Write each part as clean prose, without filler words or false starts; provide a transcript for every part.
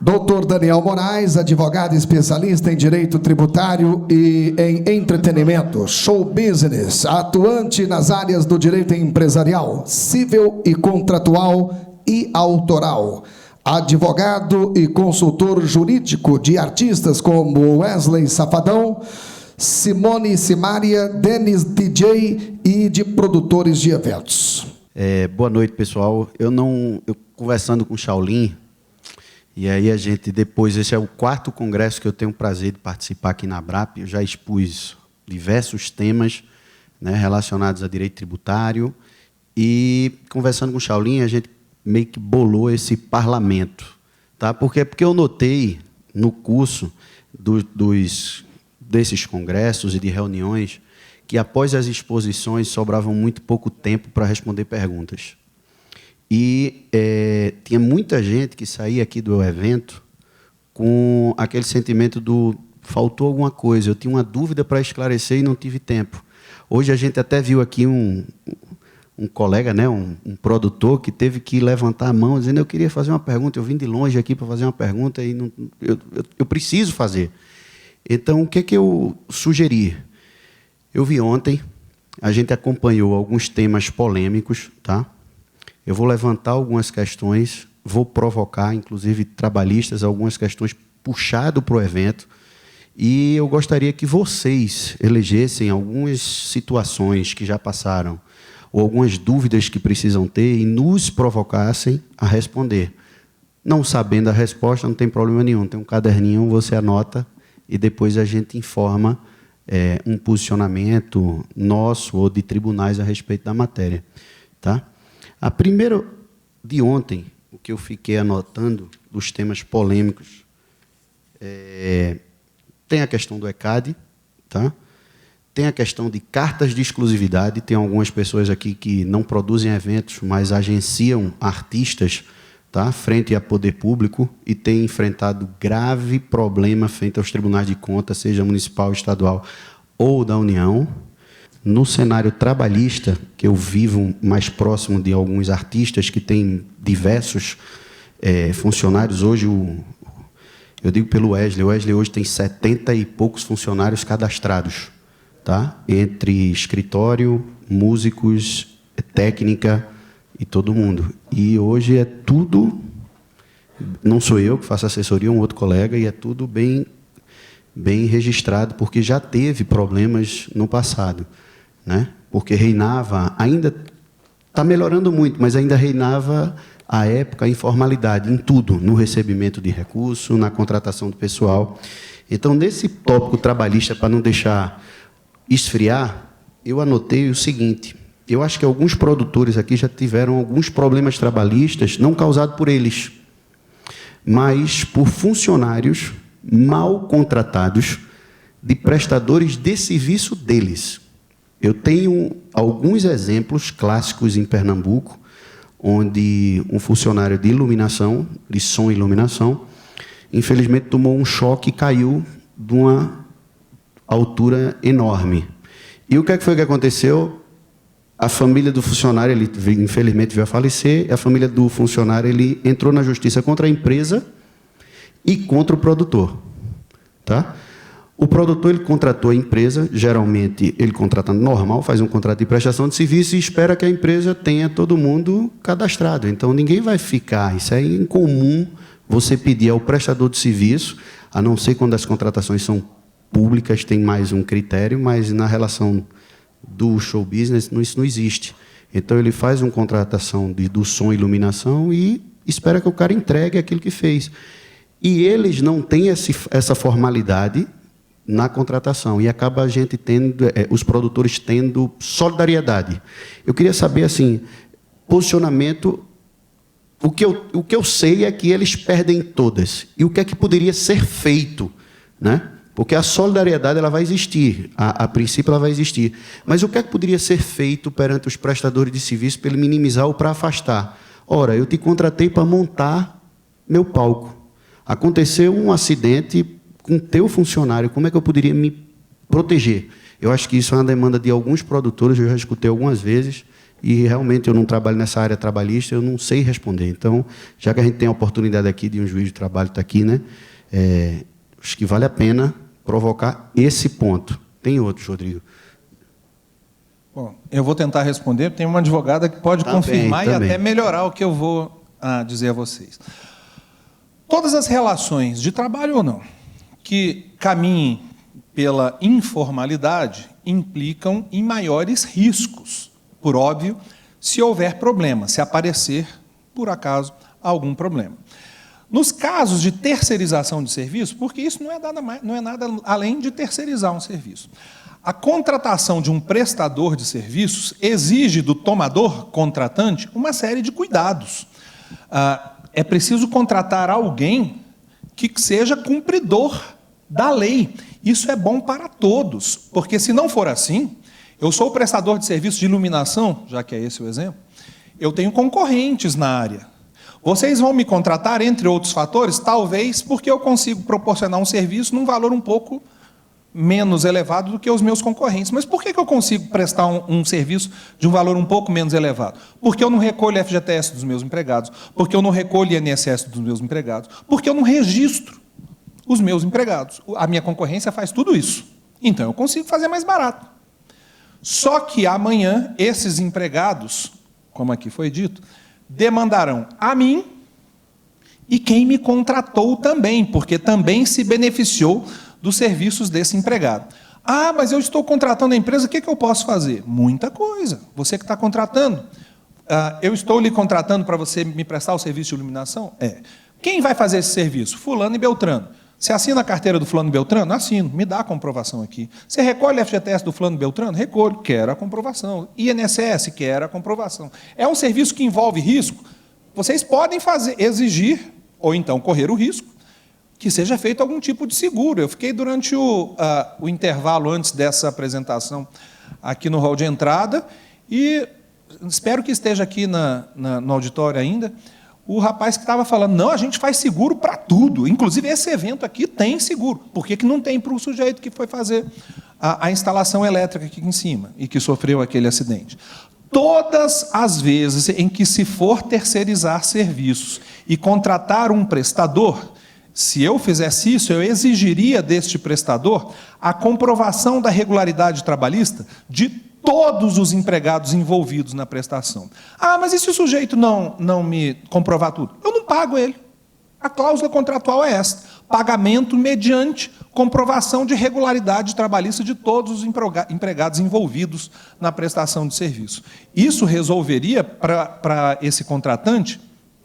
Dr. Daniel Moraes, advogado especialista em direito tributário e em entretenimento, show business, atuante nas áreas do direito empresarial, civil e contratual e autoral. Advogado e consultor jurídico de artistas como Wesley Safadão, Simone Simaria, Denis DJ e de produtores de eventos. Boa noite, pessoal. Eu conversando com o Shaolin, e aí a gente depois, esse é o 4º congresso que eu tenho o prazer de participar aqui na ABRAP. Eu já expus diversos temas, né, relacionados a direito tributário, e conversando com o Shaolin, a gente meio que bolou esse parlamento, tá? Porque eu notei no curso desses congressos e de reuniões que após as exposições sobravam muito pouco tempo para responder perguntas. E tinha muita gente que saía aqui do evento com aquele sentimento do faltou alguma coisa, eu tinha uma dúvida para esclarecer e não tive tempo. Hoje a gente até viu aqui um colega, né, um produtor, que teve que levantar a mão dizendo: eu queria fazer uma pergunta, eu vim de longe aqui para fazer uma pergunta e eu preciso fazer. Então, o que eu sugeri? Eu vi ontem, a gente acompanhou alguns temas polêmicos, tá? Eu vou levantar algumas questões, vou provocar, inclusive trabalhistas, algumas questões puxado para o evento, e eu gostaria que vocês elegessem algumas situações que já passaram, ou algumas dúvidas que precisam ter, e nos provocassem a responder. Não sabendo a resposta, não tem problema nenhum, tem um caderninho, você anota, e depois a gente informa um posicionamento nosso ou de tribunais a respeito da matéria. Tá? A primeira de ontem, o que eu fiquei anotando dos temas polêmicos, tem a questão do ECAD, tá? Tem a questão de cartas de exclusividade. Tem algumas pessoas aqui que não produzem eventos, mas agenciam artistas, tá, frente a poder público, e têm enfrentado grave problema frente aos tribunais de contas, seja municipal, estadual ou da União. No cenário trabalhista, que eu vivo mais próximo de alguns artistas que têm diversos funcionários, hoje, eu digo pelo Wesley, o Wesley hoje tem 70 e poucos funcionários cadastrados, tá? Entre escritório, músicos, técnica e todo mundo. E hoje é tudo, não sou eu que faço assessoria, um outro colega, e é tudo bem registrado, porque já teve problemas no passado, né? Porque reinava, ainda está melhorando muito, mas ainda reinava à época a informalidade em tudo, no recebimento de recurso, na contratação do pessoal. Então, nesse tópico trabalhista, para não deixar esfriar, eu anotei o seguinte: eu acho que alguns produtores aqui já tiveram alguns problemas trabalhistas, não causados por eles, mas por funcionários mal contratados de prestadores de serviço deles. Eu tenho alguns exemplos clássicos em Pernambuco, onde um funcionário de iluminação, de som e iluminação, infelizmente tomou um choque e caiu de uma altura enorme. E o que foi que aconteceu? A família do funcionário, ele infelizmente veio a falecer, a família do funcionário, ele entrou na justiça contra a empresa e contra o produtor. Tá? O produtor, ele contratou a empresa, geralmente ele contrata normal, faz um contrato de prestação de serviço e espera que a empresa tenha todo mundo cadastrado. Então, ninguém vai ficar, isso é incomum você pedir ao prestador de serviço, a não ser quando as contratações são públicas, tem mais um critério, mas na relação do show business, isso não existe. Então, ele faz uma contratação do som e iluminação e espera que o cara entregue aquilo que fez. E eles não têm essa formalidade na contratação, e acaba a gente tendo, os produtores tendo solidariedade. Eu queria saber, assim, posicionamento. O que eu sei é que eles perdem todas. E o que é que poderia ser feito, né? Porque a solidariedade, ela vai existir, a princípio ela vai existir. Mas o que é que poderia ser feito perante os prestadores de serviço para ele minimizar ou para afastar? Ora, eu te contratei para montar meu palco. Aconteceu um acidente com teu funcionário, como é que eu poderia me proteger? Eu acho que isso é uma demanda de alguns produtores, eu já escutei algumas vezes, e realmente eu não trabalho nessa área trabalhista, eu não sei responder. Então, já que a gente tem a oportunidade aqui de um juiz de trabalho estar aqui, né, acho que vale a pena provocar esse ponto. Tem outros, Rodrigo? Bom, eu vou tentar responder. Tem uma advogada que pode confirmar e até melhorar o que eu vou dizer a vocês. Todas as relações, de trabalho ou não, que caminhem pela informalidade, implicam em maiores riscos, por óbvio, se houver problema, se aparecer, por acaso, algum problema. Nos casos de terceirização de serviço, porque isso não é nada além de terceirizar um serviço. A contratação de um prestador de serviços exige do tomador contratante uma série de cuidados. É preciso contratar alguém que seja cumpridor da lei. Isso é bom para todos, porque se não for assim, eu sou prestador de serviço de iluminação, já que é esse o exemplo, eu tenho concorrentes na área. Vocês vão me contratar, entre outros fatores, talvez porque eu consigo proporcionar um serviço num valor um pouco menos elevado do que os meus concorrentes. Mas por que eu consigo prestar um serviço de um valor um pouco menos elevado? Porque eu não recolho FGTS dos meus empregados, porque eu não recolho INSS dos meus empregados, porque eu não registro os meus empregados. A minha concorrência faz tudo isso. Então, eu consigo fazer mais barato. Só que amanhã, esses empregados, como aqui foi dito, demandarão a mim e quem me contratou também, porque também se beneficiou dos serviços desse empregado. Ah, mas eu estou contratando a empresa, o que eu posso fazer? Muita coisa. Você que está contratando. Eu estou lhe contratando para você me prestar o serviço de iluminação? Quem vai fazer esse serviço? Fulano e Beltrano. Você assina a carteira do fulano e Beltrano? Assino, me dá a comprovação aqui. Você recolhe a FGTS do fulano e Beltrano? Recolho, quero a comprovação. INSS, quero a comprovação. É um serviço que envolve risco? Vocês podem exigir, ou então correr o risco, que seja feito algum tipo de seguro. Eu fiquei durante o intervalo antes dessa apresentação aqui no hall de entrada e espero que esteja aqui no auditório ainda, o rapaz que estava falando, não, a gente faz seguro para tudo, inclusive esse evento aqui tem seguro. Por que não tem para o sujeito que foi fazer a instalação elétrica aqui em cima e que sofreu aquele acidente? Todas as vezes em que se for terceirizar serviços e contratar um prestador, se eu fizesse isso, eu exigiria deste prestador a comprovação da regularidade trabalhista de todos os empregados envolvidos na prestação. Ah, mas e se o sujeito não me comprovar tudo? Eu não pago ele. A cláusula contratual é esta: pagamento mediante comprovação de regularidade trabalhista de todos os empregados envolvidos na prestação de serviço. Isso resolveria, para esse contratante,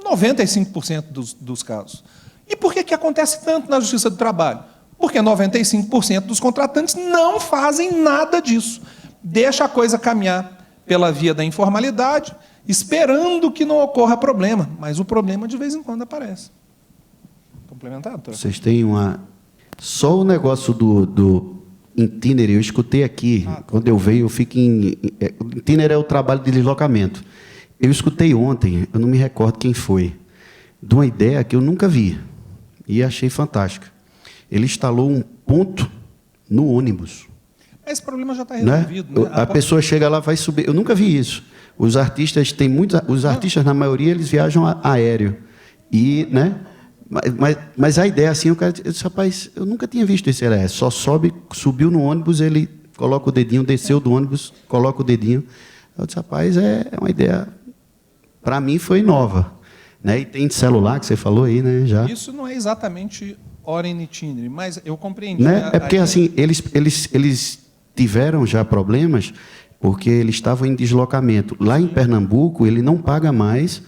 95% dos casos. E por que acontece tanto na Justiça do Trabalho? Porque 95% dos contratantes não fazem nada disso. Deixa a coisa caminhar pela via da informalidade, esperando que não ocorra problema. Mas o problema, de vez em quando, aparece. Complementar, doutor? Vocês têm uma... Só o negócio do itinerário, eu escutei aqui, quando eu veio, eu fico em... Itinerário é o trabalho de deslocamento. Eu escutei ontem, eu não me recordo quem foi, de uma ideia que eu nunca vi, e achei fantástica. Ele instalou um ponto no ônibus. Esse problema já está resolvido. Né? A pessoa chega lá, vai subir. Eu nunca vi isso. Os artistas têm muitos... Os artistas, na maioria, eles viajam aéreo. E, né? Mas a ideia, assim, eu disse, rapaz, eu nunca tinha visto isso. Só subiu no ônibus, ele coloca o dedinho, desceu do ônibus, coloca o dedinho. Eu disse, rapaz, é uma ideia... Para mim, foi nova. Né? E tem celular, que você falou aí, né? Já. Isso não é exatamente hora in itinere, mas eu compreendi. Né? É porque, assim, eles tiveram já problemas porque eles estavam em deslocamento. Lá em Pernambuco, ele não paga mais.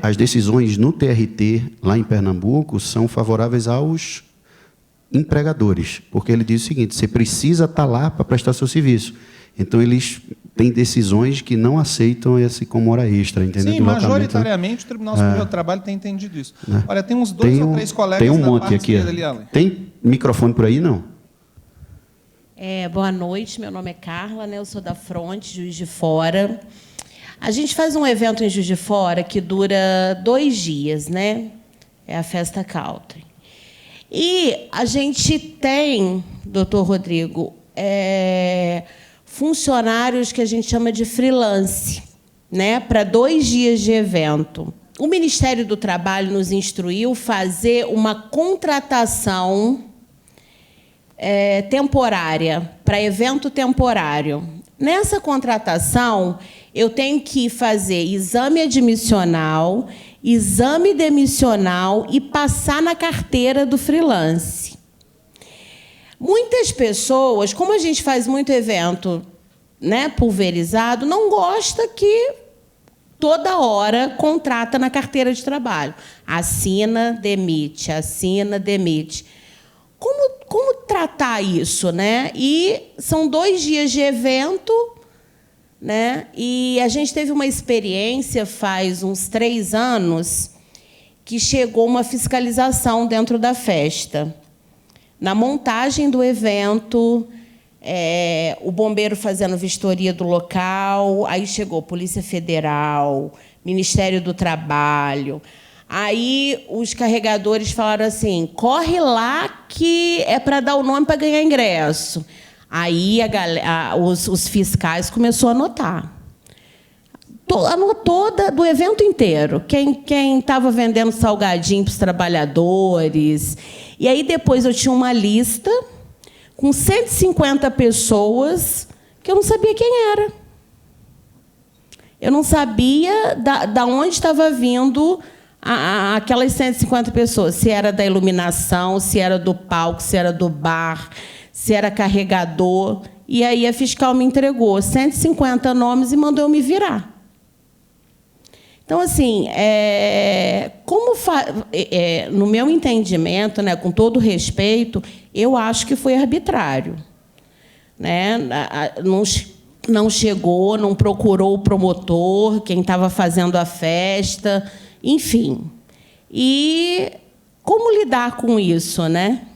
As decisões no TRT, lá em Pernambuco, são favoráveis aos empregadores, porque ele diz o seguinte, você precisa estar lá para prestar seu serviço. Então, eles têm decisões que não aceitam esse como hora extra. Entendeu? Sim, majoritariamente, o Tribunal Superior do Trabalho tem entendido isso. Olha, tem uns 2 ou 3 colegas tem um na monte parte aqui. Ali, tem microfone por aí, não? Boa noite, meu nome é Carla, né? Eu sou da Fronte, Juiz de Fora. A gente faz um evento em Juiz de Fora que dura 2 dias, né? É a Festa Country. E a gente tem, doutor Rodrigo, funcionários que a gente chama de freelance, né, para 2 dias de evento. O Ministério do Trabalho nos instruiu fazer uma contratação temporária, para evento temporário. Nessa contratação, eu tenho que fazer exame admissional, exame demissional e passar na carteira do freelance. Muitas pessoas, como a gente faz muito evento, né, pulverizado, não gosta que toda hora contrata na carteira de trabalho. Assina, demite, assina, demite. Como tratar isso, né? E são 2 dias de evento, né? E a gente teve uma experiência faz uns 3 anos que chegou uma fiscalização dentro da festa. Na montagem do evento, o bombeiro fazendo vistoria do local, aí chegou Polícia Federal, Ministério do Trabalho. Aí os carregadores falaram assim, corre lá que é para dar o nome para ganhar ingresso. Aí os fiscais começaram a anotar. Anotou do evento inteiro. Quem estava vendendo salgadinho para os trabalhadores. E aí depois eu tinha uma lista com 150 pessoas que eu não sabia quem era. Eu não sabia da onde estava vindo aquelas 150 pessoas. Se era da iluminação, se era do palco, se era do bar, se era carregador. E aí a fiscal me entregou 150 nomes e mandou eu me virar. Então, assim, no meu entendimento, né, com todo respeito, eu acho que foi arbitrário. Né? Não chegou, não procurou o promotor, quem estava fazendo a festa, enfim. E como lidar com isso, né?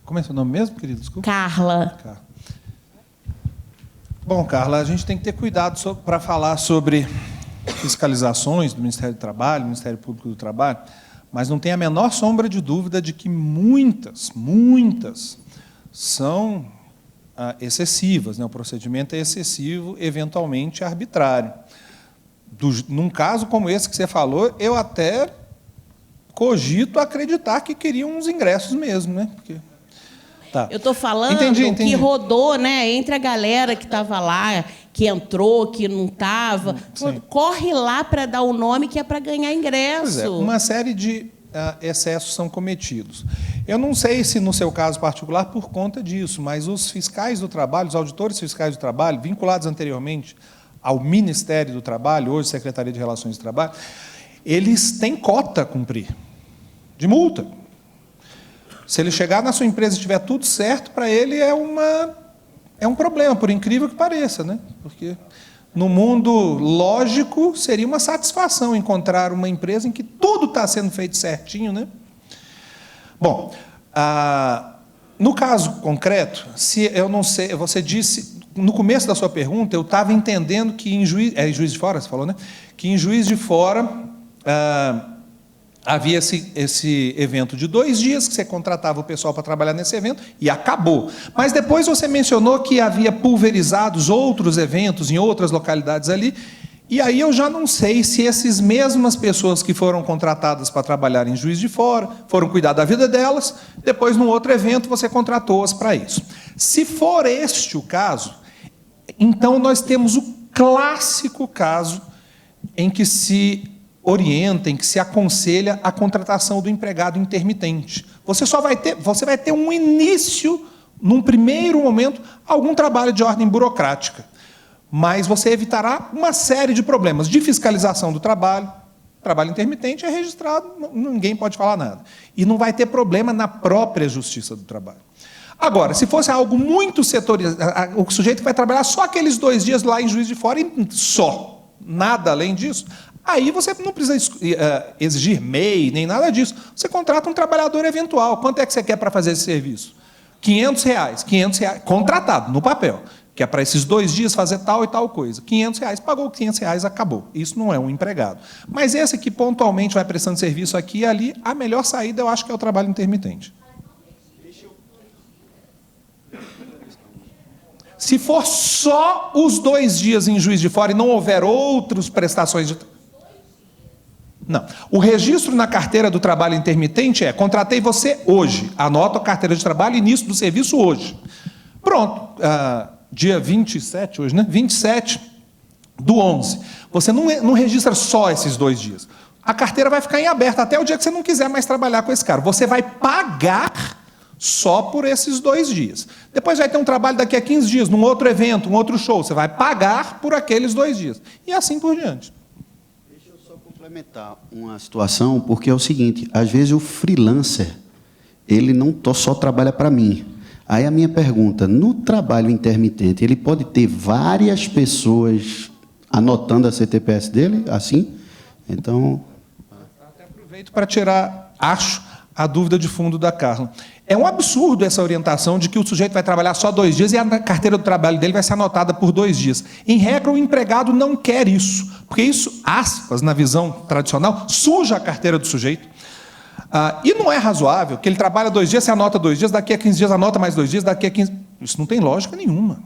Como é seu nome mesmo, querido? Desculpa. Carla. Bom, Carla, a gente tem que ter cuidado para falar sobre fiscalizações do Ministério do Trabalho, do Ministério Público do Trabalho, mas não tem a menor sombra de dúvida de que muitas são excessivas, né? O procedimento é excessivo, eventualmente arbitrário. Num caso como esse que você falou, eu até cogito acreditar que queriam uns ingressos mesmo, né? Porque... Tá. Eu estou falando entendi. Que rodou, né, entre a galera que estava lá, que entrou, que não estava. Corre lá para dar o nome que é para ganhar ingresso. Pois é, uma série de excessos são cometidos. Eu não sei se, no seu caso particular, por conta disso, mas os fiscais do trabalho, os auditores fiscais do trabalho, vinculados anteriormente ao Ministério do Trabalho, hoje Secretaria de Relações do Trabalho, eles têm cota a cumprir, de multa. Se ele chegar na sua empresa e tiver tudo certo, para ele é um problema, por incrível que pareça, né? Porque no mundo lógico seria uma satisfação encontrar uma empresa em que tudo está sendo feito certinho, né? Bom, no caso concreto, se eu não sei, você disse no começo da sua pergunta, eu estava entendendo que em Juiz de Fora, você falou, né? Que em Juiz de Fora havia esse evento de 2 dias, que você contratava o pessoal para trabalhar nesse evento, e acabou. Mas depois você mencionou que havia pulverizados outros eventos em outras localidades ali, e aí eu já não sei se essas mesmas pessoas que foram contratadas para trabalhar em Juiz de Fora, foram cuidar da vida delas, depois, num outro evento, você contratou-as para isso. Se for este o caso, então nós temos o clássico caso em que se orienta, em que se aconselha a contratação do empregado intermitente. Você vai ter um início, num primeiro momento, algum trabalho de ordem burocrática, mas você evitará uma série de problemas de fiscalização do trabalho. Trabalho intermitente é registrado, ninguém pode falar nada. E não vai ter problema na própria Justiça do Trabalho. Agora, se fosse algo muito setorizado, o sujeito vai trabalhar só aqueles 2 dias lá em Juiz de Fora e só, nada além disso, aí você não precisa exigir MEI, nem nada disso. Você contrata um trabalhador eventual. Quanto é que você quer para fazer esse serviço? R$500. R$500, contratado, no papel. Que é para esses 2 dias fazer tal e tal coisa. R$500, pagou R$500, acabou. Isso não é um empregado. Mas esse que pontualmente vai prestando serviço aqui e ali, a melhor saída eu acho que é o trabalho intermitente. Se for só os 2 dias em Juiz de Fora e não houver outras prestações de... Não. O registro na carteira do trabalho intermitente é: contratei você hoje, anota a carteira de trabalho, início do serviço hoje. Pronto. Dia 27 hoje, né? 27/11. Você não registra só esses 2 dias. A carteira vai ficar em aberto até o dia que você não quiser mais trabalhar com esse cara. Você vai pagar só por esses 2 dias. Depois vai ter um trabalho daqui a 15 dias, num outro evento, um outro show. Você vai pagar por aqueles 2 dias. E assim por diante. Deixa eu só complementar uma situação, porque é o seguinte, às vezes o freelancer, ele não só trabalha para mim. Aí a minha pergunta, no trabalho intermitente, ele pode ter várias pessoas anotando a CTPS dele, assim? Então... Até aproveito para tirar, a dúvida de fundo da Carla. É um absurdo essa orientação de que o sujeito vai trabalhar só 2 dias e a carteira do trabalho dele vai ser anotada por 2 dias. Em regra, o empregado não quer isso, porque isso, aspas, na visão tradicional, suja a carteira do sujeito. E não é razoável que ele trabalha 2 dias, você anota 2 dias, daqui a 15 dias anota mais 2 dias, daqui a 15... Isso não tem lógica nenhuma.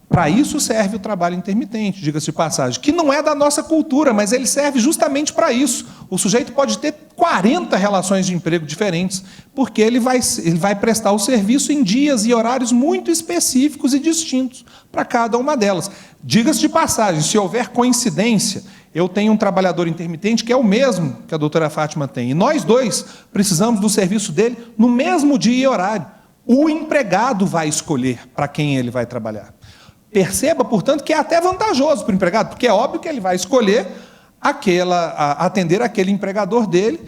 Para isso serve o trabalho intermitente, diga-se de passagem, que não é da nossa cultura, mas ele serve justamente para isso. O sujeito pode ter 40 relações de emprego diferentes, porque ele vai prestar o serviço em dias e horários muito específicos e distintos para cada uma delas. Diga-se de passagem, se houver coincidência, eu tenho um trabalhador intermitente que é o mesmo que a doutora Fátima tem, e nós 2 precisamos do serviço dele no mesmo dia e horário. O empregado vai escolher para quem ele vai trabalhar. Perceba, portanto, que é até vantajoso para o empregado, porque é óbvio que ele vai escolher atender aquele empregador dele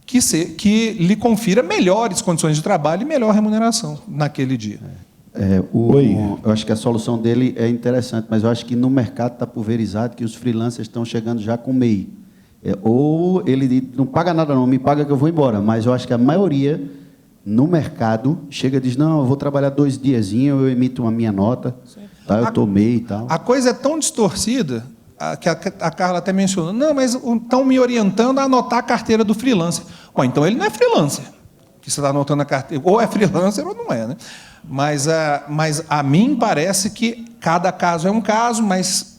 que lhe confira melhores condições de trabalho e melhor remuneração naquele dia. Eu acho que a solução dele é interessante, mas eu acho que no mercado está pulverizado que os freelancers estão chegando já com MEI. Ou ele não paga nada não, me paga que eu vou embora, mas eu acho que a maioria no mercado chega e diz, não, eu vou trabalhar 2 diazinhos, eu emito uma minha nota, tá, eu tomei e tal. A coisa é tão distorcida que a Carla até mencionou, não, mas estão me orientando a anotar a carteira do freelancer. Bom, então ele não é freelancer, que você está anotando a carteira, ou é freelancer ou não é, né? Mas a mim parece que cada caso é um caso, mas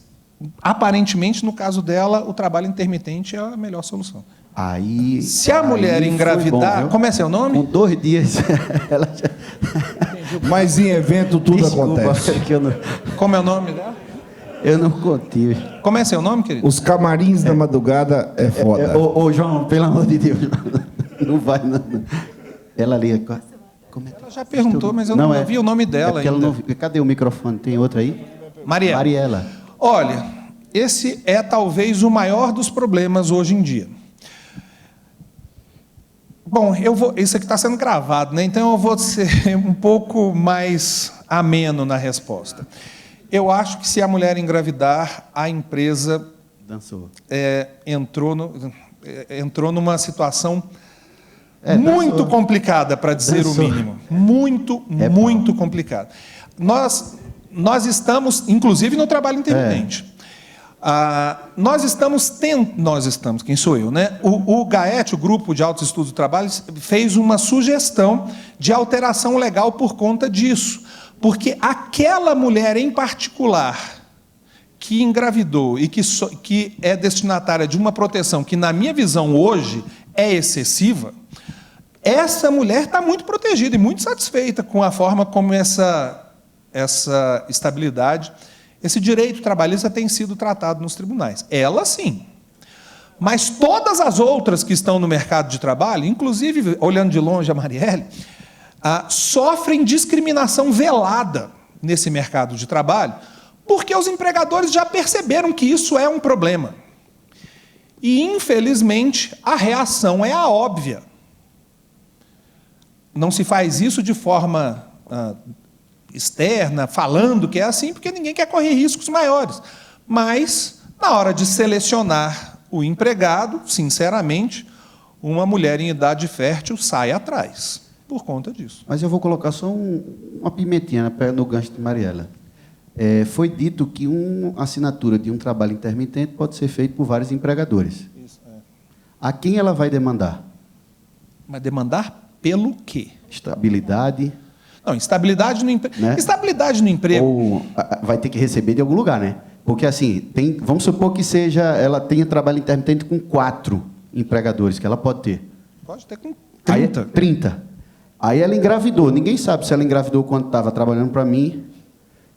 aparentemente no caso dela o trabalho intermitente é a melhor solução. Se a mulher engravidar, como é seu nome? Com 2 dias ela já... Mas em evento tudo acontece. Como é o nome dela? Eu não contive. Como é seu nome, querido? Os camarins da madrugada é foda. Ô, João, pelo amor de Deus, não vai, não. Ela ali... Ela já perguntou, mas eu não vi o nome dela ainda. Cadê o microfone? Tem outro aí? Mariela. Olha, esse é talvez o maior dos problemas hoje em dia. Bom, isso aqui está sendo gravado, né? Então eu vou ser um pouco mais ameno na resposta. Eu acho que se a mulher engravidar, a empresa entrou numa situação muito complicada, para dizer o mínimo. Muito complicada. Nós estamos, inclusive no trabalho intermitente. Quem sou eu, né? O GAET, o Grupo de Altos Estudos do Trabalho, fez uma sugestão de alteração legal por conta disso. Porque aquela mulher em particular que engravidou e que é destinatária de uma proteção que, na minha visão, hoje é excessiva, essa mulher está muito protegida e muito satisfeita com a forma como essa estabilidade, esse direito trabalhista tem sido tratado nos tribunais. Ela, sim. Mas todas as outras que estão no mercado de trabalho, inclusive, olhando de longe a Marielle, sofrem discriminação velada nesse mercado de trabalho, porque os empregadores já perceberam que isso é um problema. E, infelizmente, a reação é a óbvia. Não se faz isso de forma externa, falando que é assim, porque ninguém quer correr riscos maiores. Mas, na hora de selecionar o empregado, sinceramente, uma mulher em idade fértil sai atrás, por conta disso. Mas eu vou colocar só uma pimentinha no gancho de Mariela. Foi dito que uma assinatura de um trabalho intermitente pode ser feita por vários empregadores. Isso, A quem ela vai demandar? Mas demandar pelo quê? Estabilidade. Não, instabilidade no emprego. Né? Estabilidade no emprego. Ou vai ter que receber de algum lugar, né? Porque assim, vamos supor que ela tenha trabalho intermitente com 4 empregadores, que ela pode ter. Pode ter com 30. 30. Aí ela engravidou. Ninguém sabe se ela engravidou quando estava trabalhando para mim,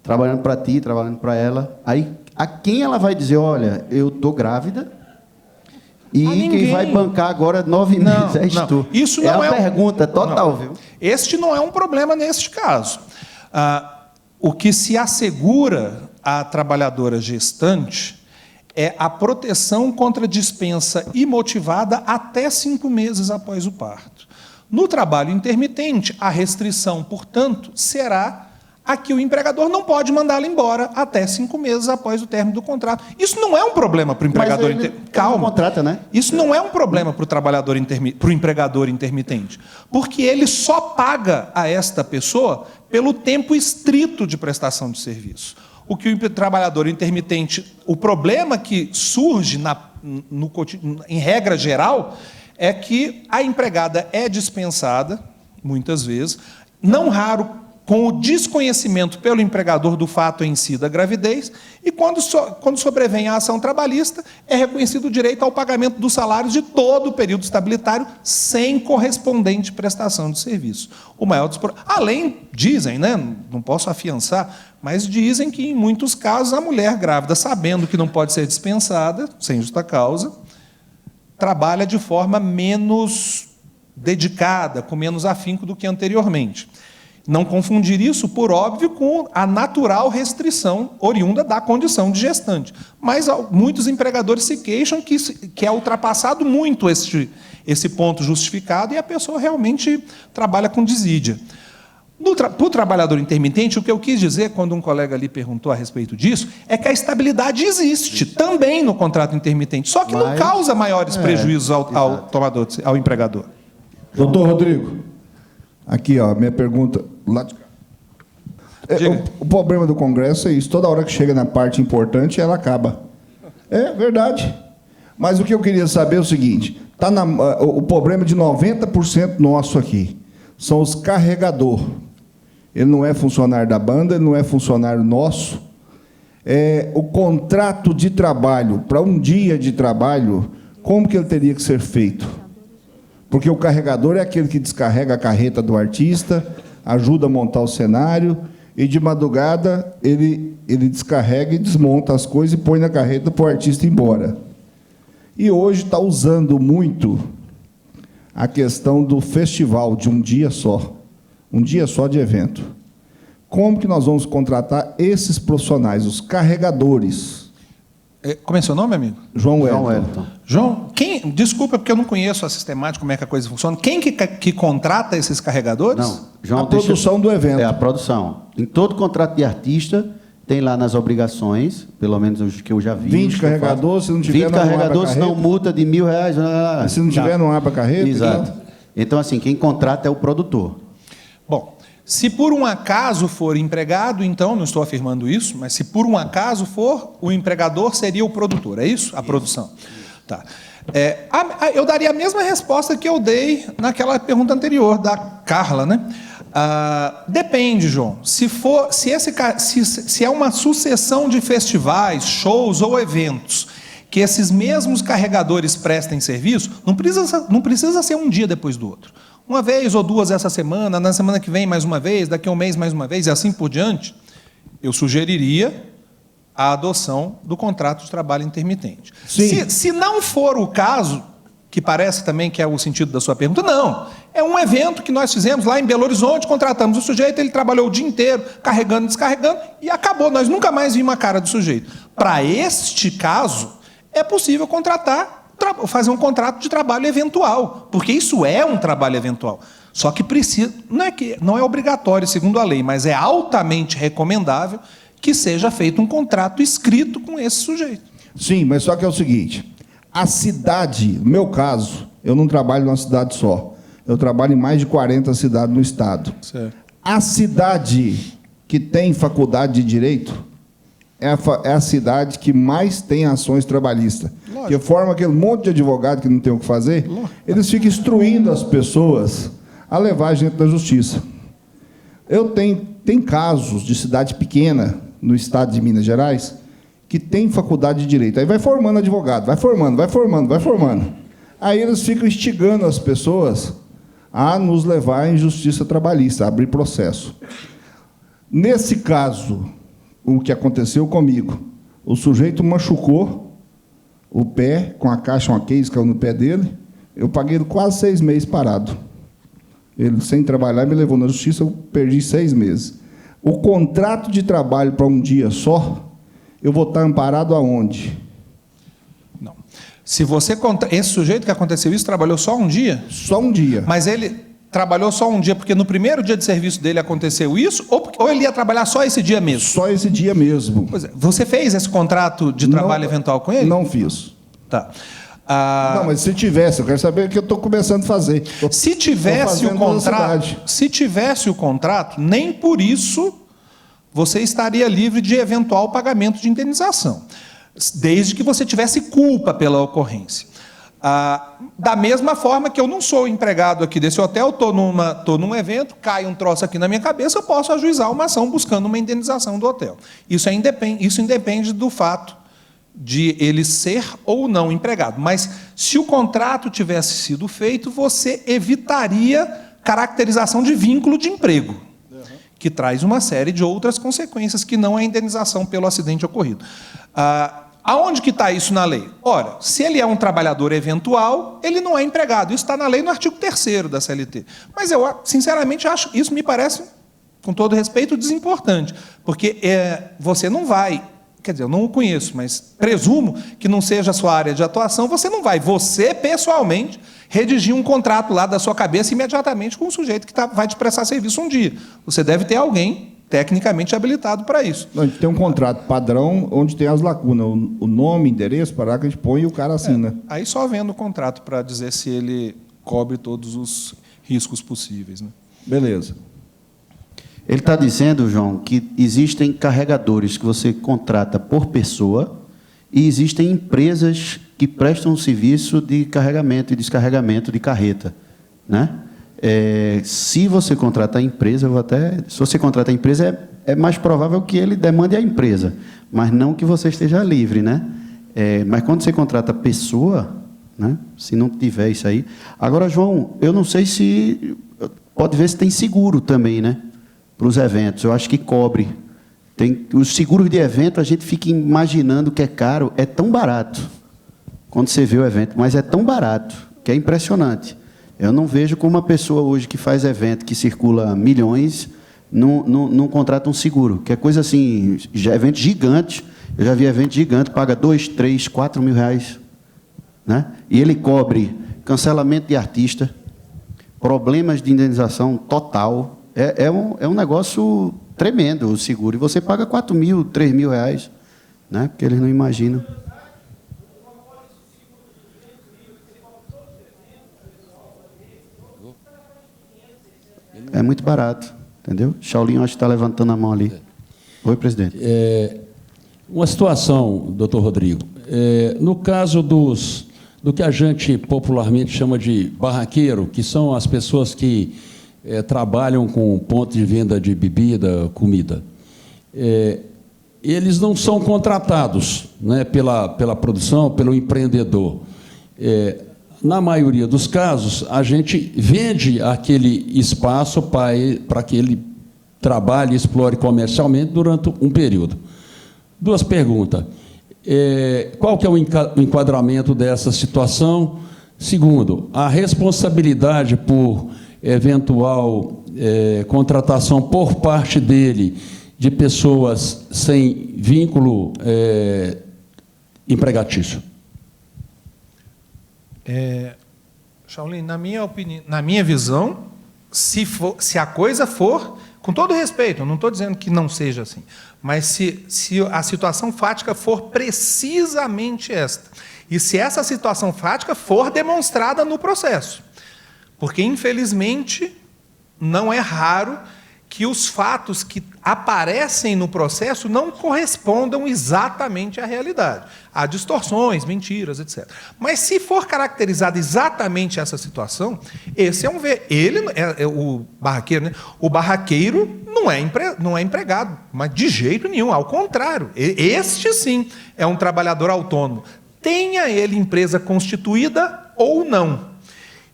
trabalhando para ti, trabalhando para ela. Aí, a quem ela vai dizer, olha, eu estou grávida e quem vai bancar agora 9 meses és tu. Isso não uma pergunta total, não. Viu? Este não é um problema neste caso. O que se assegura à trabalhadora gestante é a proteção contra dispensa imotivada até 5 meses após o parto. No trabalho intermitente, a restrição, portanto, será a que o empregador não pode mandá-la embora até 5 meses após o término do contrato. Isso não é um problema para o empregador intermitente. Calma. Contrata, né? Isso não é um problema para o empregador intermitente, porque ele só paga a esta pessoa pelo tempo estrito de prestação de serviço. O que o trabalhador intermitente, o problema que surge em regra geral, é que a empregada é dispensada, muitas vezes, não raro com o desconhecimento pelo empregador do fato em si da gravidez, e quando sobrevém a ação trabalhista, é reconhecido o direito ao pagamento dos salários de todo o período estabilitário, sem correspondente prestação de serviço. O maior além, dizem, né, não posso afiançar, mas dizem que, em muitos casos, a mulher grávida, sabendo que não pode ser dispensada, sem justa causa, trabalha de forma menos dedicada, com menos afinco do que anteriormente. Não confundir isso, por óbvio, com a natural restrição oriunda da condição de gestante. Mas muitos empregadores se queixam que é ultrapassado muito esse ponto justificado e a pessoa realmente trabalha com desídia. Para o trabalhador intermitente, o que eu quis dizer, quando um colega ali perguntou a respeito disso, é que a estabilidade existe também no contrato intermitente, só que não causa maiores prejuízos ao empregador. Doutor Rodrigo, aqui, ó, minha pergunta. Lá de cá. O problema do Congresso é isso. Toda hora que chega na parte importante, ela acaba. É verdade. Mas o que eu queria saber é o seguinte: o problema de 90% nosso aqui são os carregadores. Ele não é funcionário da banda, ele não é funcionário nosso. O contrato de trabalho, para um dia de trabalho, como que ele teria que ser feito? Porque o carregador é aquele que descarrega a carreta do artista, ajuda a montar o cenário, e de madrugada ele descarrega e desmonta as coisas e põe na carreta para o artista ir embora. E hoje está usando muito a questão do festival, de um dia só de evento. Como que nós vamos contratar esses profissionais, os carregadores? Como é seu nome, amigo? João Wellington. João, desculpa, porque eu não conheço a sistemática, como é que a coisa funciona. Quem que contrata esses carregadores? Não, João, a produção do evento. É a produção. Em todo contrato de artista, tem lá nas obrigações, pelo menos os que eu já vi. 20 carregadores, se não tiver, 20 carregadores, não multa de R$1.000. Se não tiver, não abre a carreta. Exato. Então, assim, quem contrata é o produtor. Bom, se por um acaso for empregado, então, não estou afirmando isso, mas se por um acaso for, o empregador seria o produtor, é isso? A produção. Tá. Eu daria a mesma resposta que eu dei naquela pergunta anterior, da Carla, né? Depende, João. Se é uma sucessão de festivais, shows ou eventos que esses mesmos carregadores prestem serviço, não precisa ser um dia depois do outro. Uma vez ou duas essa semana, na semana que vem mais uma vez, daqui a um mês mais uma vez, e assim por diante, eu sugeriria a adoção do contrato de trabalho intermitente. Se não for o caso, que parece também que é o sentido da sua pergunta, não. É um evento que nós fizemos lá em Belo Horizonte, contratamos o sujeito, ele trabalhou o dia inteiro, carregando, descarregando, e acabou. Nós nunca mais vimos a cara do sujeito. Para este caso, é possível fazer um contrato de trabalho eventual, porque isso é um trabalho eventual. Só que não é obrigatório, segundo a lei, mas é altamente recomendável que seja feito um contrato escrito com esse sujeito. Sim, mas só que é o seguinte: a cidade, no meu caso, eu não trabalho numa cidade só, eu trabalho em mais de 40 cidades no estado. Certo. A cidade que tem faculdade de direito é a cidade que mais tem ações trabalhistas. Lógico. Que forma aquele monte de advogado que não tem o que fazer, eles ficam instruindo as pessoas a levar a gente na justiça. Tem casos de cidade pequena, no estado de Minas Gerais, que tem faculdade de Direito. Aí vai formando advogado, vai formando. Aí eles ficam instigando as pessoas a nos levar em justiça trabalhista, a abrir processo. Nesse caso, o que aconteceu comigo, o sujeito machucou o pé com a caixa, uma case caiu no pé dele, eu paguei quase 6 meses parado. Ele, sem trabalhar, me levou na justiça, eu perdi 6 meses. O contrato de trabalho para um dia só, eu vou estar amparado aonde? Não. Se você esse sujeito que aconteceu isso trabalhou só um dia? Só um dia. Mas ele trabalhou só um dia porque no primeiro dia de serviço dele aconteceu isso, ou ele ia trabalhar só esse dia mesmo? Só esse dia mesmo. Pois é. Você fez esse contrato de trabalho eventual com ele? Não fiz. Tá. Não, mas se tivesse, eu quero saber o que eu estou começando a fazer. Se tivesse o contrato, nem por isso você estaria livre de eventual pagamento de indenização, desde que você tivesse culpa pela ocorrência. Da mesma forma que eu não sou empregado aqui desse hotel, estou num evento, cai um troço aqui na minha cabeça, eu posso ajuizar uma ação buscando uma indenização do hotel. Isso independe do fato de ele ser ou não empregado. Mas, se o contrato tivesse sido feito, você evitaria caracterização de vínculo de emprego, que traz uma série de outras consequências que não a indenização pelo acidente ocorrido. Aonde que está isso na lei? Ora, se ele é um trabalhador eventual, ele não é empregado. Isso está na lei no artigo 3º da CLT. Mas eu, sinceramente, acho isso me parece, com todo respeito, desimportante, porque você não vai... Quer dizer, eu não o conheço, mas presumo que não seja a sua área de atuação, você pessoalmente, redigir um contrato lá da sua cabeça imediatamente com o sujeito que vai te prestar serviço um dia. Você deve ter alguém tecnicamente habilitado para isso. Não, a gente tem um contrato padrão onde tem as lacunas, o nome, endereço, para que a gente põe e o cara assina. Aí só vendo o contrato para dizer se ele cobre todos os riscos possíveis. Né? Beleza. Ele está dizendo, João, que existem carregadores que você contrata por pessoa e existem empresas que prestam serviço de carregamento e descarregamento de carreta, né? Se você contratar a empresa, se você contratar a empresa, é mais provável que ele demande a empresa, mas não que você esteja livre, né? Mas quando você contrata a pessoa, né? Se não tiver isso aí... Agora, João, eu não sei se... Pode ver se tem seguro também, né? Para os eventos, eu acho que cobre. Os seguros de evento, a gente fica imaginando que é caro, é tão barato, quando você vê o evento, mas é tão barato, que é impressionante. Eu não vejo como uma pessoa hoje que faz evento, que circula milhões, não contrata um seguro, que é coisa assim, evento gigante, eu já vi evento gigante, paga 2, 3, 4 mil reais, né? E ele cobre cancelamento de artista, problemas de indenização total. É um negócio tremendo o seguro. E você paga 4 mil, 3 mil reais, né? Porque eles não imaginam. É muito barato, entendeu? Shaolin, acho que está levantando a mão ali. Oi, presidente. Uma situação, doutor Rodrigo. No caso do que a gente popularmente chama de barraqueiro, que são as pessoas que trabalham com ponto de venda de bebida, comida. Eles não são contratados, né, pela produção, pelo empreendedor. Na maioria dos casos, a gente vende aquele espaço para que ele trabalhe e explore comercialmente durante um período. 2 perguntas. Qual que é o enquadramento dessa situação? Segundo, a responsabilidade por eventual contratação por parte dele de pessoas sem vínculo empregatício. Shaolin, na minha opinião, na minha visão, se a coisa for, com todo respeito, eu não estou dizendo que não seja assim, mas se a situação fática for precisamente esta, e se essa situação fática for demonstrada no processo, porque, infelizmente, não é raro que os fatos que aparecem no processo não correspondam exatamente à realidade. Há distorções, mentiras, etc. Mas se for caracterizada exatamente essa situação, esse é um ele é o barraqueiro, né? O barraqueiro não é empregado, mas de jeito nenhum, ao contrário. Este sim é um trabalhador autônomo. Tenha ele empresa constituída ou não.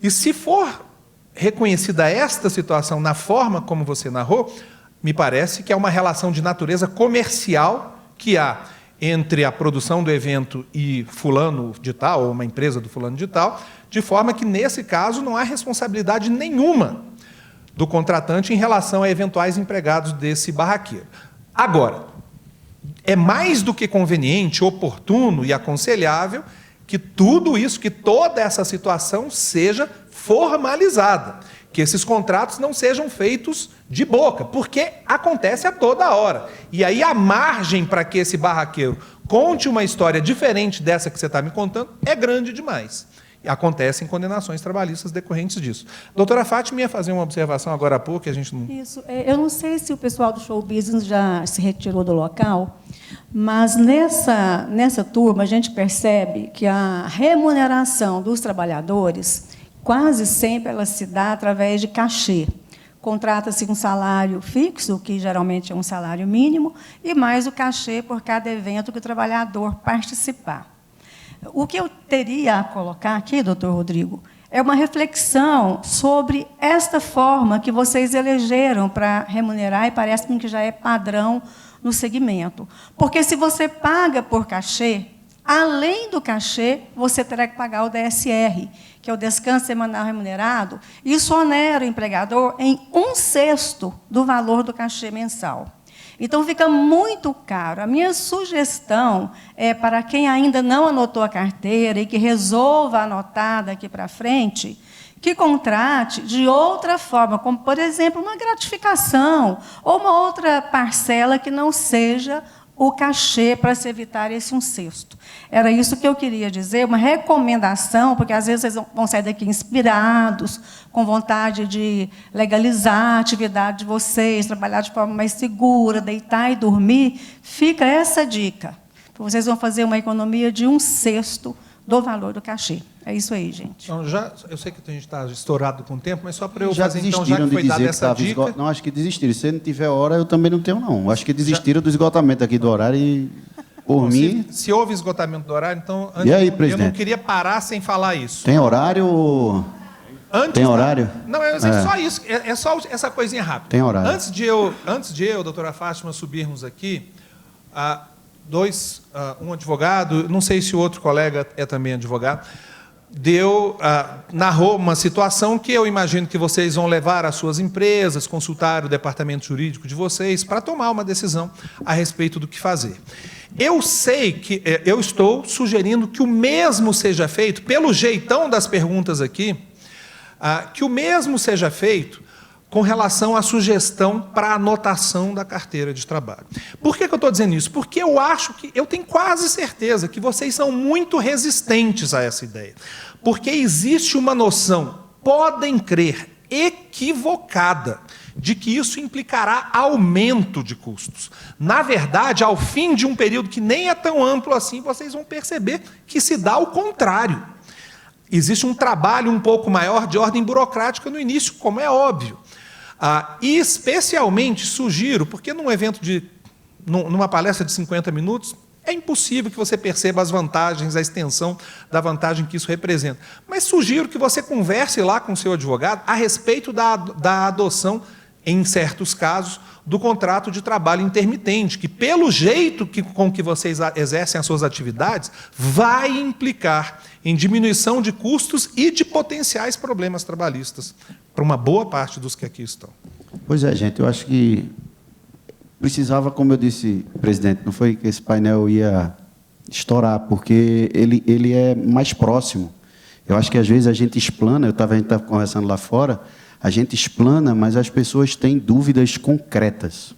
E se for reconhecida esta situação na forma como você narrou, me parece que é uma relação de natureza comercial que há entre a produção do evento e fulano de tal, ou uma empresa do fulano de tal, de forma que, nesse caso, não há responsabilidade nenhuma do contratante em relação a eventuais empregados desse barraqueiro. Agora, é mais do que conveniente, oportuno e aconselhável que tudo isso, que toda essa situação seja formalizada, que esses contratos não sejam feitos de boca, porque acontece a toda hora. E aí a margem para que esse barraqueiro conte uma história diferente dessa que você está me contando é grande demais. E acontecem condenações trabalhistas decorrentes disso. Doutora Fátima ia fazer uma observação agora há pouco, que a gente não... Isso. Eu não sei se o pessoal do show business já se retirou do local, mas nessa turma a gente percebe que a remuneração dos trabalhadores quase sempre ela se dá através de cachê. Contrata-se um salário fixo, que geralmente é um salário mínimo, e mais o cachê por cada evento que o trabalhador participar. O que eu teria a colocar aqui, doutor Rodrigo, é uma reflexão sobre esta forma que vocês elegeram para remunerar, e parece-me que já é padrão no segmento. Porque se você paga por cachê, além do cachê, você terá que pagar o DSR, que é o descanso semanal remunerado, e isso onera o empregador em 1/6 do valor do cachê mensal. Então, fica muito caro. A minha sugestão é, para quem ainda não anotou a carteira e que resolva anotar daqui para frente, que contrate de outra forma, como, por exemplo, uma gratificação ou uma outra parcela que não seja o cachê para se evitar esse 1/6. Era isso que eu queria dizer, uma recomendação, porque às vezes vocês vão sair daqui inspirados, com vontade de legalizar a atividade de vocês, trabalhar de forma mais segura, deitar e dormir. Fica essa dica. Vocês vão fazer uma economia de 1/6 do valor do cachê. É isso aí, gente. Então, eu sei que a gente está estourado com o tempo, mas só para eu já fazer, então, já que foi dada essa dica... Não, acho que desistiram. Se não tiver hora, eu também não tenho, não. Acho que desistiram do esgotamento aqui do horário e, por mim... Se houve esgotamento do horário, então... E aí, presidente? Eu não queria parar sem falar isso. Tem horário? Tem horário? Não, é só isso. É só essa coisinha rápida. Tem horário. Antes de eu, doutora Fátima, subirmos aqui... um advogado, não sei se o outro colega é também advogado, narrou uma situação que eu imagino que vocês vão levar às suas empresas, consultar o departamento jurídico de vocês, para tomar uma decisão a respeito do que fazer. Eu sei que eu estou sugerindo que o mesmo seja feito, pelo jeitão das perguntas aqui, que o mesmo seja feito com relação à sugestão para a anotação da carteira de trabalho. Por que eu estou dizendo isso? Porque eu tenho quase certeza que vocês são muito resistentes a essa ideia. Porque existe uma noção, podem crer, equivocada, de que isso implicará aumento de custos. Na verdade, ao fim de um período que nem é tão amplo assim, vocês vão perceber que se dá o contrário. Existe um trabalho um pouco maior de ordem burocrática no início, como é óbvio. E especialmente sugiro, porque numa palestra de 50 minutos, é impossível que você perceba as vantagens, a extensão da vantagem que isso representa. Mas sugiro que você converse lá com o seu advogado a respeito da adoção, em certos casos, do contrato de trabalho intermitente, que, pelo jeito com que vocês exercem as suas atividades, vai implicar em diminuição de custos e de potenciais problemas trabalhistas para uma boa parte dos que aqui estão. Pois é, gente, eu acho que precisava, como eu disse, presidente, não foi que esse painel ia estourar, porque ele é mais próximo. Eu acho que, às vezes, a gente explana, a gente estava conversando lá fora, a gente explana, mas as pessoas têm dúvidas concretas.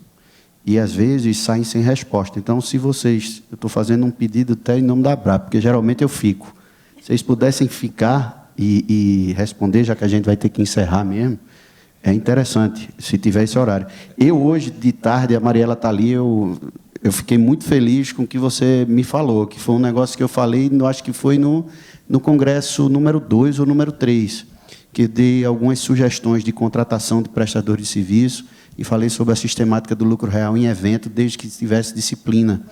E, às vezes, saem sem resposta. Então, se vocês... Eu estou fazendo um pedido até em nome da ABRAP, porque, geralmente, eu fico. Se vocês pudessem ficar e responder, já que a gente vai ter que encerrar mesmo, É interessante, se tiver esse horário. Eu, hoje, de tarde, a Mariela está ali, eu fiquei muito feliz com o que você me falou, que foi um negócio que eu falei, acho que foi no congresso número 2 ou número 3, que dei algumas sugestões de contratação de prestadores de serviço e falei sobre a sistemática do lucro real em evento, desde que tivesse disciplina.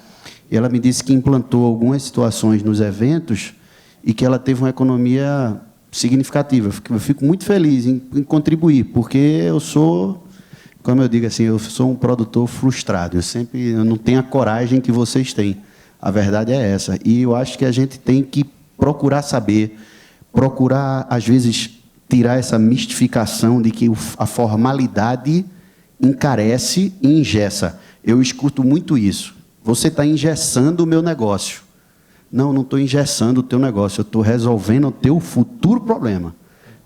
E ela me disse que implantou algumas situações nos eventos e que ela teve uma economia significativa. Eu fico muito feliz em contribuir, porque eu sou, como eu digo assim, eu sou um produtor frustrado. Eu não tenho a coragem que vocês têm. A verdade é essa. E eu acho que a gente tem que procurar saber, procurar, às vezes, tirar essa mistificação de que a formalidade encarece e engessa. Eu escuto muito isso. Você está engessando o meu negócio. Não, não estou engessando o teu negócio, eu estou resolvendo o teu futuro problema.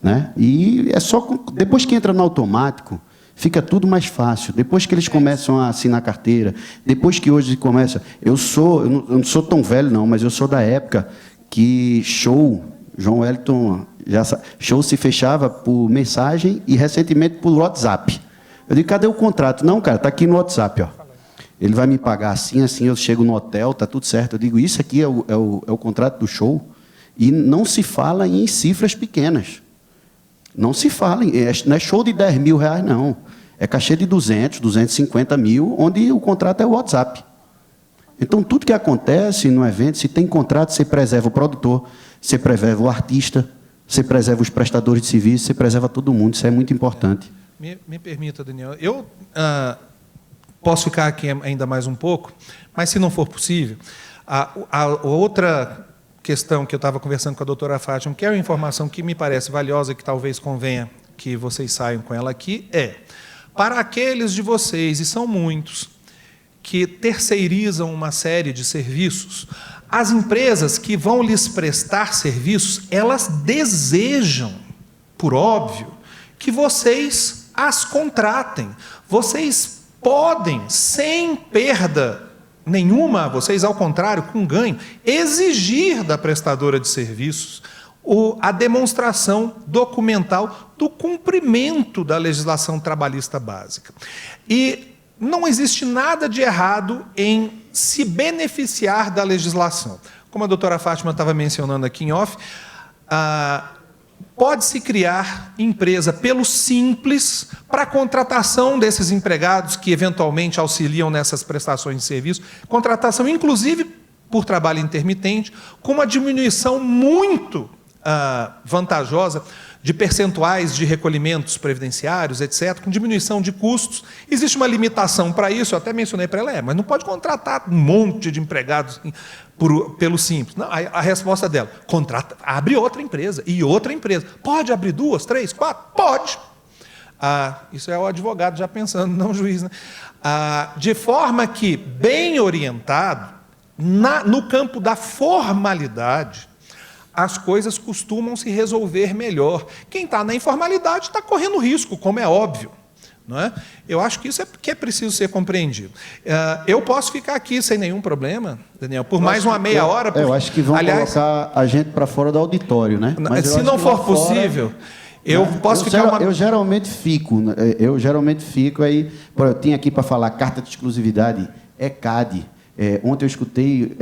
Né? E é só depois que entra no automático, fica tudo mais fácil. Depois que eles começam a assinar carteira, depois que hoje começa... Eu não sou tão velho, não, mas eu sou da época que João Wellington, show se fechava por mensagem e, recentemente, por WhatsApp. Eu digo, cadê o contrato? Não, cara, está aqui no WhatsApp. Ó. Ele vai me pagar assim, assim, eu chego no hotel, está tudo certo. Eu digo, isso aqui é o contrato do show. E não se fala em cifras pequenas. Não se fala, não é show de 10 mil reais, não. É cachê de 200, 250 mil, onde o contrato é o WhatsApp. Então, tudo que acontece no evento, se tem contrato, você preserva o produtor, você preserva o artista, você preserva os prestadores de serviço, você preserva todo mundo. Isso é muito importante. Me permita, Daniel. Eu posso ficar aqui ainda mais um pouco, mas, se não for possível, a outra questão que eu estava conversando com a doutora Fátima, que é uma informação que me parece valiosa e que talvez convenha que vocês saiam com ela aqui, para aqueles de vocês, e são muitos, que terceirizam uma série de serviços, as empresas que vão lhes prestar serviços, elas desejam, por óbvio, que vocês as contratem. Vocês podem, sem perda nenhuma, vocês, ao contrário, com ganho, exigir da prestadora de serviços a demonstração documental do cumprimento da legislação trabalhista básica. E não existe nada de errado em se beneficiar da legislação. Como a doutora Fátima estava mencionando aqui em off, pode-se criar empresa pelo Simples para a contratação desses empregados que eventualmente auxiliam nessas prestações de serviço, contratação inclusive por trabalho intermitente, com uma diminuição muito vantajosa de percentuais de recolhimentos previdenciários, etc., com diminuição de custos. Existe uma limitação para isso, eu até mencionei para ela, mas não pode contratar um monte de empregados pelo Simples. Não, a resposta dela, abre outra empresa, e outra empresa. Pode abrir 2, 3, 4? Pode. Isso é o advogado já pensando, não o juiz. Né? De forma que, bem orientado, no campo da formalidade, as coisas costumam se resolver melhor. Quem está na informalidade está correndo risco, como é óbvio. Não é? Eu acho que isso é preciso ser compreendido. Eu posso ficar aqui sem nenhum problema, Daniel, por mais uma meia hora. Eu acho que vão colocar a gente para fora do auditório, né? Mas se não for possível, eu posso ficar... Eu geralmente fico aí... Eu tinha aqui para falar carta de exclusividade, ECAD. Ontem eu escutei,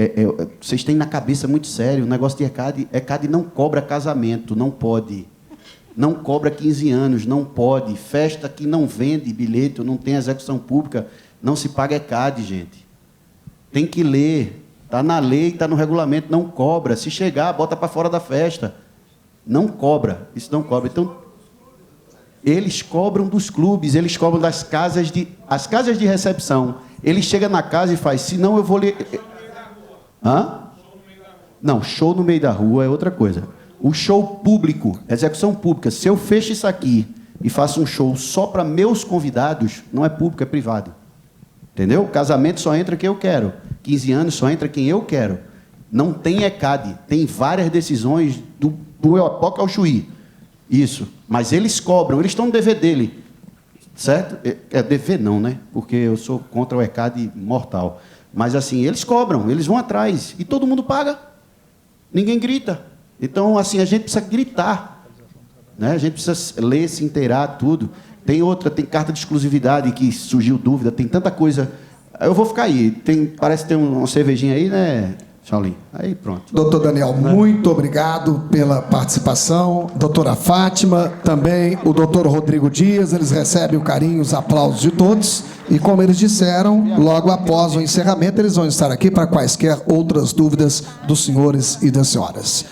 vocês têm na cabeça muito sério, o negócio de ECAD não cobra casamento, não pode. Não cobra 15 anos, não pode. Festa que não vende bilhete, não tem execução pública, não se paga ECAD, gente. Tem que ler. Está na lei, está no regulamento, não cobra. Se chegar, bota para fora da festa. Não cobra, isso não cobra. Então, eles cobram dos clubes, eles cobram das casas as casas de recepção. Ele chega na casa e faz, senão eu vou ler... Não, show no meio da rua é outra coisa. O show público, execução pública, se eu fecho isso aqui e faço um show só para meus convidados, não é público, é privado. Entendeu? Casamento só entra quem eu quero. 15 anos só entra quem eu quero. Não tem ECAD, tem várias decisões do Oiapoque ao Chuí. Isso. Mas eles cobram, eles estão no dever dele. Certo? Dever não, né? Porque eu sou contra o ECAD mortal. Mas, assim, eles cobram, eles vão atrás. E todo mundo paga. Ninguém grita. Então, assim, a gente precisa gritar. Né? A gente precisa ler, se inteirar, tudo. Tem outra, tem carta de exclusividade que surgiu dúvida, tem tanta coisa. Eu vou ficar aí. Parece que tem uma cervejinha aí, né, Shaolin? Aí pronto. Doutor Daniel, muito obrigado pela participação. Doutora Fátima, também o doutor Rodrigo Dias, eles recebem o carinho, os aplausos de todos. E como eles disseram, logo após o encerramento, eles vão estar aqui para quaisquer outras dúvidas dos senhores e das senhoras.